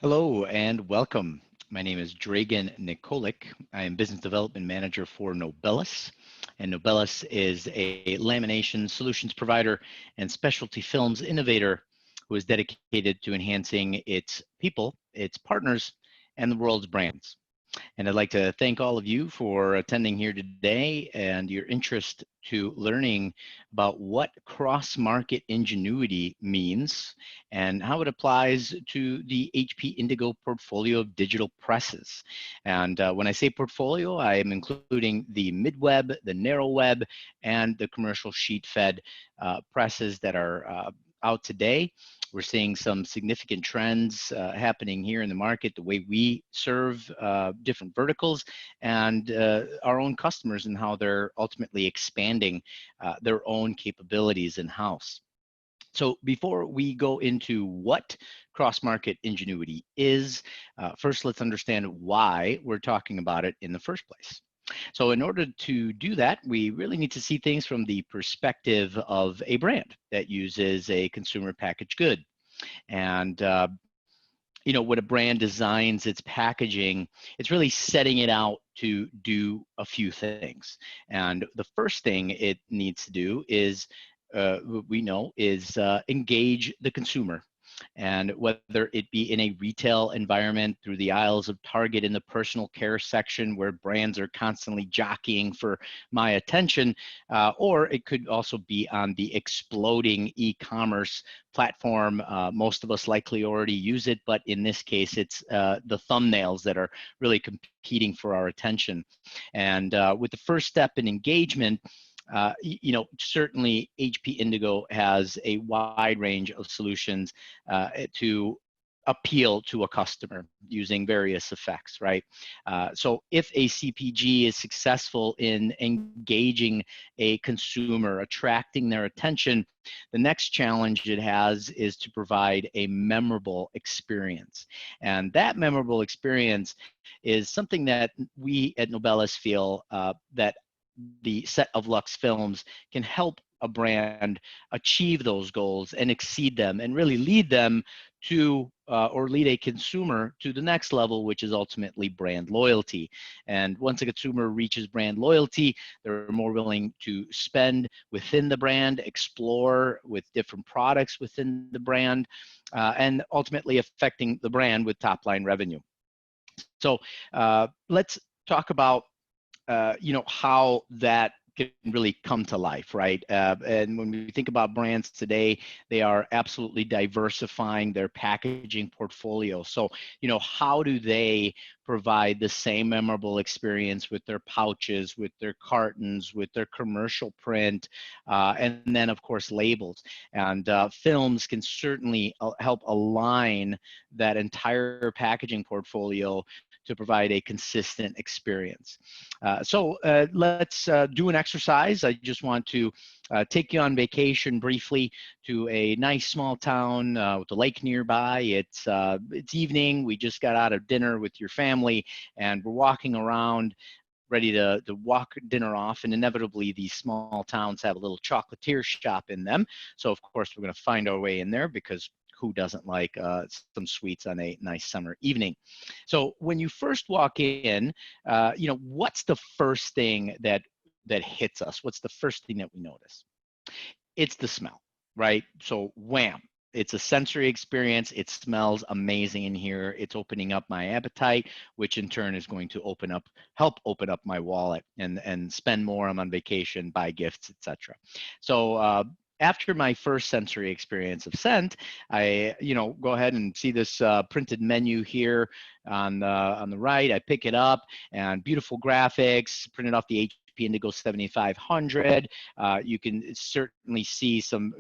Hello and welcome. My name is Dragan Nikolic. I am Business Development Manager for Nobelus. And Nobelus is a lamination solutions provider and specialty films innovator who is dedicated to enhancing its people, its partners, and the world's brands. And I'd like to thank all of you for attending here today and your interest to learning about what cross-market ingenuity means and how it applies to the HP Indigo portfolio of digital presses. And when I say portfolio, I am including the mid-web, the narrow web, and the commercial sheet-fed presses that are out today. We're seeing some significant trends happening here in the market, the way we serve different verticals and our own customers and how they're ultimately expanding their own capabilities in-house. So before we go into what cross-market ingenuity is, first let's understand why we're talking about it in the first place. So in order to do that, we really need to see things from the perspective of a brand that uses a consumer packaged good. And when a brand designs its packaging, it's really setting it out to do a few things. And the first thing it needs to do is, we know, is engage the consumer. And whether it be in a retail environment through the aisles of Target in the personal care section where brands are constantly jockeying for my attention, or it could also be on the exploding e-commerce platform. Most of us likely already use it, but in this case, it's the thumbnails that are really competing for our attention. And with the first step in engagement, certainly HP Indigo has a wide range of solutions to appeal to a customer using various effects, right? So if a CPG is successful in engaging a consumer, attracting their attention, the next challenge it has is to provide a memorable experience. And that memorable experience is something that we at Nobelus feel that the set of Lux films can help a brand achieve those goals and exceed them and really lead them to or lead a consumer to the next level, which is ultimately brand loyalty. And once a consumer reaches brand loyalty, they're more willing to spend within the brand, explore with different products within the brand, and ultimately affecting the brand with top line revenue. So let's talk about how that can really come to life, right? And when we think about brands today, they are absolutely diversifying their packaging portfolio. So, how do they provide the same memorable experience with their pouches, with their cartons, with their commercial print, and then, of course, labels. And films can certainly help align that entire packaging portfolio to provide a consistent experience. So let's do an exercise. I just want to take you on vacation briefly to a nice small town with a lake nearby. It's evening. We just got out of dinner with your family, and we're walking around ready to walk dinner off, and inevitably these small towns have a little chocolatier shop in them. So of course we're going to find our way in there because who doesn't like some sweets on a nice summer evening? So when you first walk in, what's the first thing that hits us? What's the first thing that we notice? It's the smell, right? So wham, it's a sensory experience. It smells amazing in here. It's opening up my appetite, which in turn is going to help open up my wallet and spend more. I'm on vacation, buy gifts, etc. So after my first sensory experience of scent, I go ahead and see this printed menu here on the right. I pick it up, and beautiful graphics printed off the HP Indigo 7500. You can certainly see some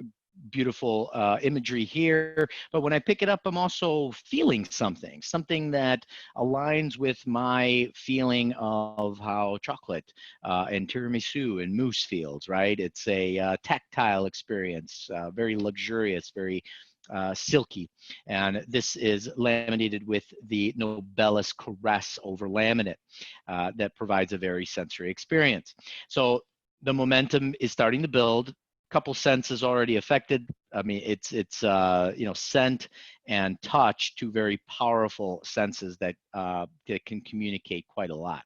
beautiful imagery here, but when I pick it up, I'm also feeling something that aligns with my feeling of how chocolate and tiramisu and mousse feels, right? It's a tactile experience, very luxurious, very silky. And this is laminated with the Nobelus Caress over laminate that provides a very sensory experience. So the momentum is starting to build. Couple senses already affected. I mean, it's scent and touch, two very powerful senses that can communicate quite a lot.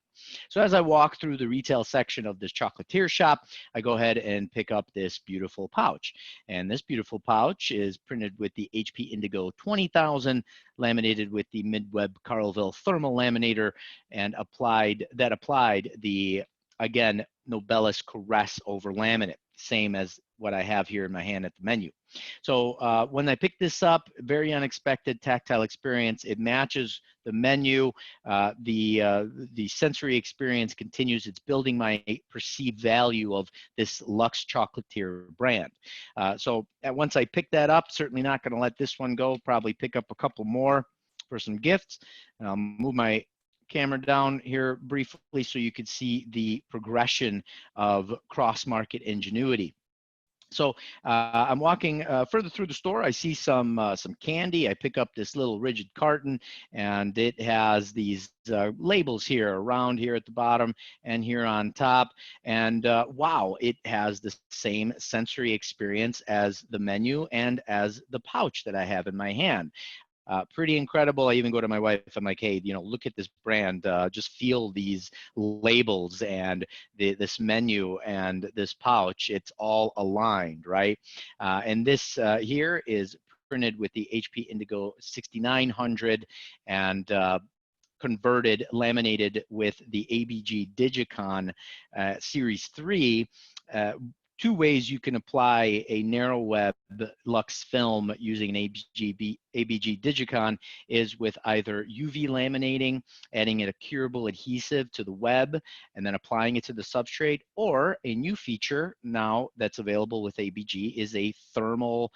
So as I walk through the retail section of this chocolatier shop, I go ahead and pick up this beautiful pouch. And this beautiful pouch is printed with the HP Indigo 20,000, laminated with the Midweb Carlville thermal laminator, and applied the, again, Nobelus Caress over laminate, same as what I have here in my hand at the menu. So when I pick this up, very unexpected tactile experience. It matches the menu. The sensory experience continues. It's building my perceived value of this Luxe Chocolatier brand. So once I pick that up, certainly not going to let this one go. Probably pick up a couple more for some gifts. And I'll move my camera down here briefly so you could see the progression of cross-market ingenuity. So I'm walking further through the store. I see some candy. I pick up this little rigid carton, and it has these labels here, around here at the bottom and here on top. And wow, it has the same sensory experience as the menu and as the pouch that I have in my hand. Pretty incredible. I even go to my wife, I'm like, hey, look at this brand, just feel these labels and this menu and this pouch. It's all aligned, right? And this here is printed with the HP Indigo 6900 and converted, laminated with the ABG Digicon Series 3. Two ways you can apply a narrow web Lux film using an ABG Digicon is with either UV laminating, adding a curable adhesive to the web, and then applying it to the substrate, or a new feature now that's available with ABG is a thermal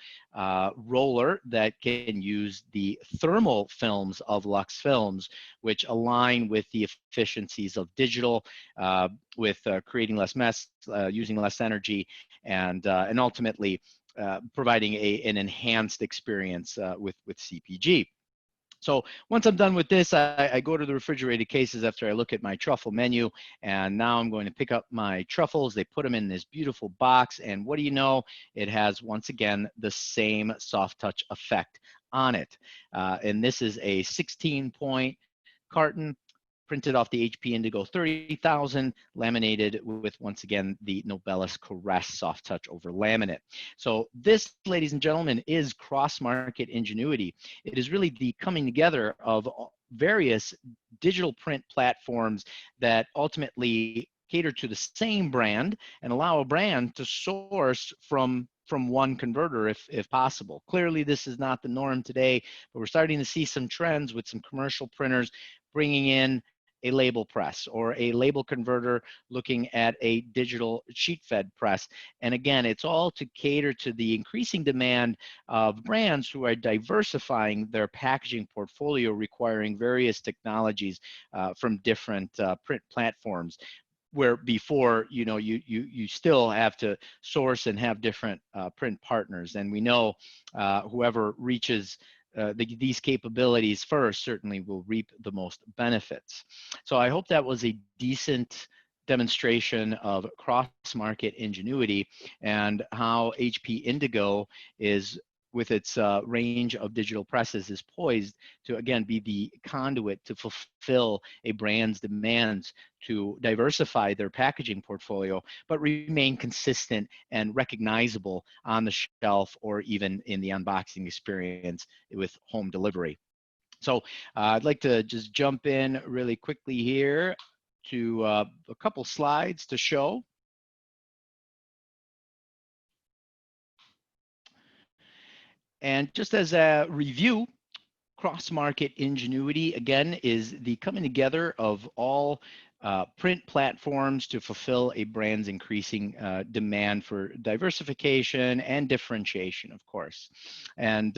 roller that can use the thermal films of Lux films, which align with the efficiencies of digital, with creating less mess, using less energy, and ultimately providing an enhanced experience with CPG. So once I'm done with this, I go to the refrigerated cases after I look at my truffle menu, and now I'm going to pick up my truffles. They put them in this beautiful box, and what do you know? It has, once again, the same soft touch effect on it. And this is a 16-point carton, printed off the HP Indigo 30,000, laminated with, once again, the Nobelus Caress soft touch over laminate. So this, ladies and gentlemen, is cross-market ingenuity. It is really the coming together of various digital print platforms that ultimately cater to the same brand and allow a brand to source from one converter if possible. Clearly, this is not the norm today, but we're starting to see some trends with some commercial printers bringing in a label press or a label converter, looking at a digital sheet fed press. And again, it's all to cater to the increasing demand of brands who are diversifying their packaging portfolio, requiring various technologies from different print platforms, where before, you still have to source and have different print partners. And we know whoever reaches these capabilities first certainly will reap the most benefits. So I hope that was a decent demonstration of cross-market ingenuity and how HP Indigo is, with its range of digital presses, is poised to, again, be the conduit to fulfill a brand's demands to diversify their packaging portfolio, but remain consistent and recognizable on the shelf or even in the unboxing experience with home delivery. So I'd like to just jump in really quickly here to a couple slides to show. And just as a review, cross-market ingenuity, again, is the coming together of all print platforms to fulfill a brand's increasing demand for diversification and differentiation, of course. And,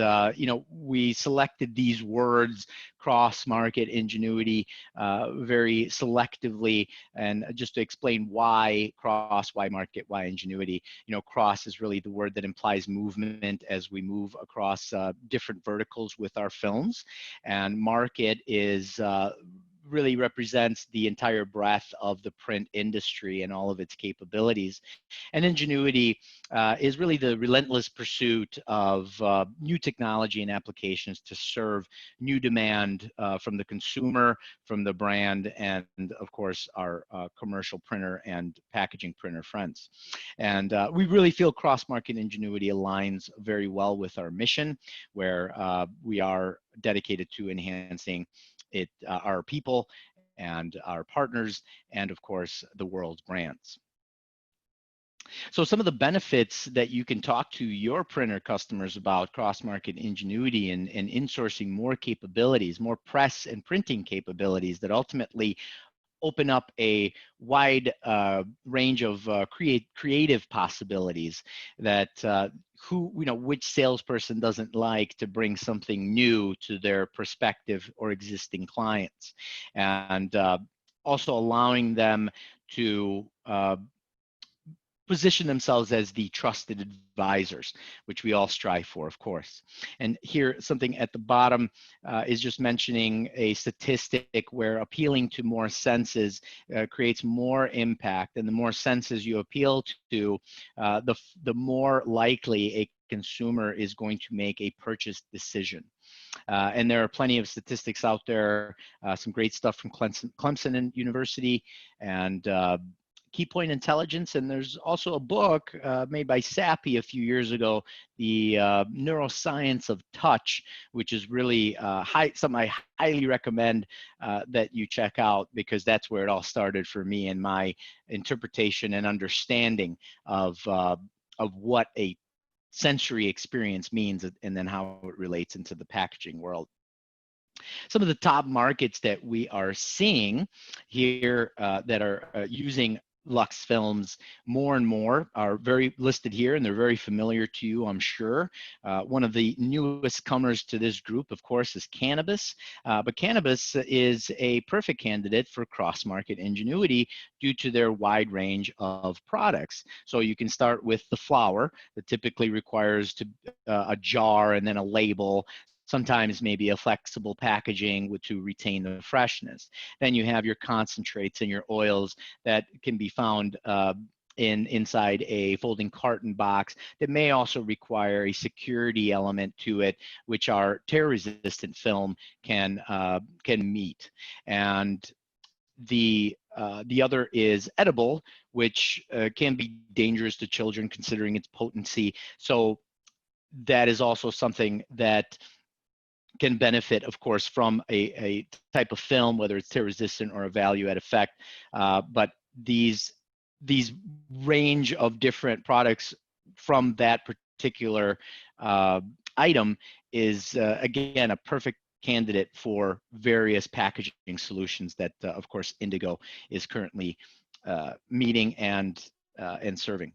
we selected these words, cross-market ingenuity, very selectively, and just to explain why cross, why market, why ingenuity. Cross is really the word that implies movement as we move across different verticals with our films. And market is really represents the entire breadth of the print industry and all of its capabilities. And Ingenuity is really the relentless pursuit of new technology and applications to serve new demand from the consumer, from the brand, and of course our commercial printer and packaging printer friends. And we really feel cross-market ingenuity aligns very well with our mission, where we are dedicated to enhancing our people and our partners, and of course the world's brands. So some of the benefits that you can talk to your printer customers about cross-market ingenuity and insourcing more capabilities, more press and printing capabilities that ultimately open up a wide range of creative possibilities that which salesperson doesn't like to bring something new to their prospective or existing clients, and also allowing them to position themselves as the trusted advisors, which we all strive for, of course. And here, something at the bottom is just mentioning a statistic where appealing to more senses creates more impact. And the more senses you appeal to, the more likely a consumer is going to make a purchase decision. And there are plenty of statistics out there, some great stuff from Clemson University and Key Point Intelligence, and there's also a book made by Sappi a few years ago, the Neuroscience of Touch, which is really something I highly recommend that you check out, because that's where it all started for me and my interpretation and understanding of what a sensory experience means, and then how it relates into the packaging world. Some of the top markets that we are seeing here that are using Lux films more and more are very listed here, and they're very familiar to you, I'm sure. One of the newest comers to this group, of course, is cannabis. But cannabis is a perfect candidate for cross-market ingenuity due to their wide range of products. So you can start with the flower that typically requires a jar and then a label, sometimes maybe a flexible packaging to retain the freshness. Then you have your concentrates and your oils that can be found inside a folding carton box that may also require a security element to it, which our tear-resistant film can meet. And the other is edible, which can be dangerous to children considering its potency. So that is also something that can benefit, of course, from a type of film, whether it's tear resistant or a value add effect. But these range of different products from that particular item is, again, a perfect candidate for various packaging solutions that, of course, Indigo is currently meeting and serving.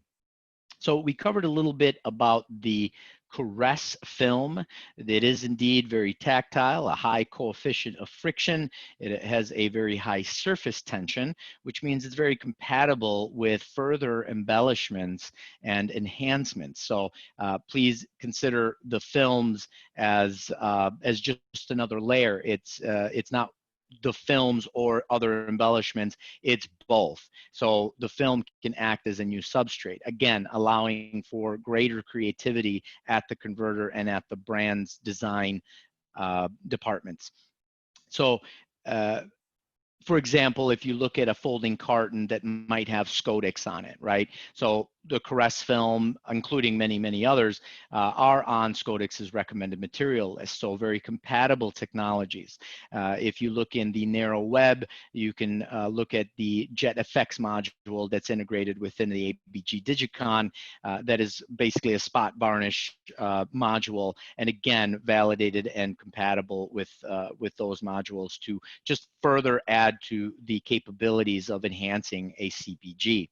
So we covered a little bit about the Caress film. It is indeed very tactile, a high coefficient of friction. It has a very high surface tension, which means it's very compatible with further embellishments and enhancements. So please consider the films as just another layer. It's not the films or other embellishments, it's both. So the film can act as a new substrate, again, allowing for greater creativity at the converter and at the brand's design departments. So for example, if you look at a folding carton that might have Scodex on it, right? So the Caress film, including many, many others, are on Scodex's recommended material list, so very compatible technologies. If you look in the narrow web, you can look at the Jet Effects module that's integrated within the ABG Digicon. That is basically a spot varnish module, and again, validated and compatible with those modules to just further add to the capabilities of enhancing a CPG.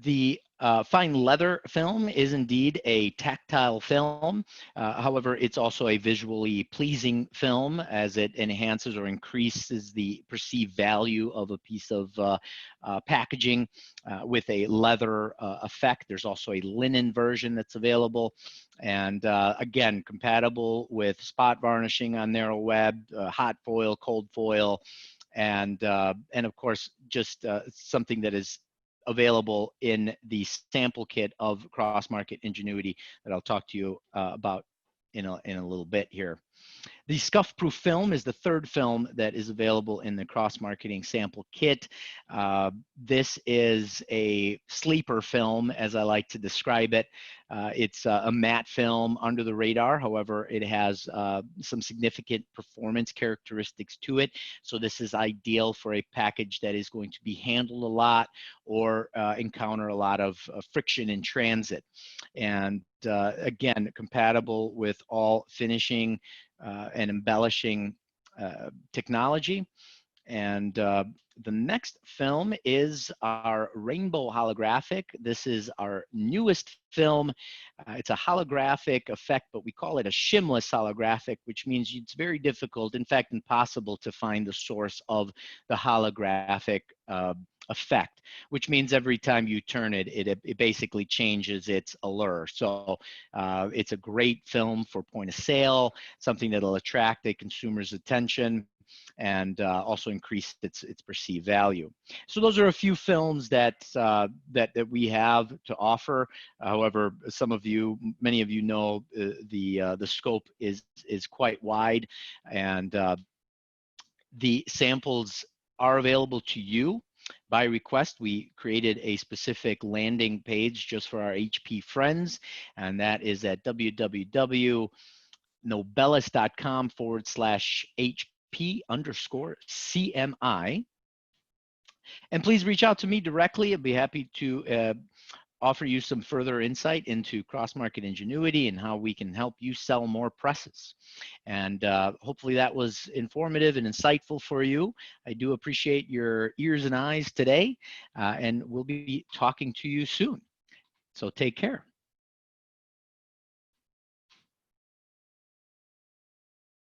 The Fine leather film is indeed a tactile film. However, it's also a visually pleasing film as it enhances or increases the perceived value of a piece of packaging with a leather effect. There's also a linen version that's available. And again, compatible with spot varnishing on narrow web, hot foil, cold foil, and of course, just something that is available in the sample kit of Cross Market Ingenuity that I'll talk to you about in a little bit here. The scuff-proof film is the third film that is available in the cross-marketing sample kit. This is a sleeper film, as I like to describe it. It's a matte film under the radar. However, it has some significant performance characteristics to it. So this is ideal for a package that is going to be handled a lot or encounter a lot of friction in transit. And again, compatible with all finishing and embellishing technology. And the next film is our rainbow holographic. This is our newest film. It's a holographic effect, but we call it a shimless holographic, which means it's very difficult, in fact, impossible to find the source of the holographic effect, which means every time you turn it, it basically changes its allure. So it's a great film for point of sale, something that'll attract a consumer's attention and also increase its perceived value. So those are a few films that that we have to offer. However, many of you know the scope is quite wide, and the samples are available to you by request. We created a specific landing page just for our HP friends, and that is at www.nobelus.com/HP_CMI. And please reach out to me directly. I'd be happy to offer you some further insight into cross-market ingenuity and how we can help you sell more presses. And hopefully that was informative and insightful for you. I do appreciate your ears and eyes today, and we'll be talking to you soon. So take care.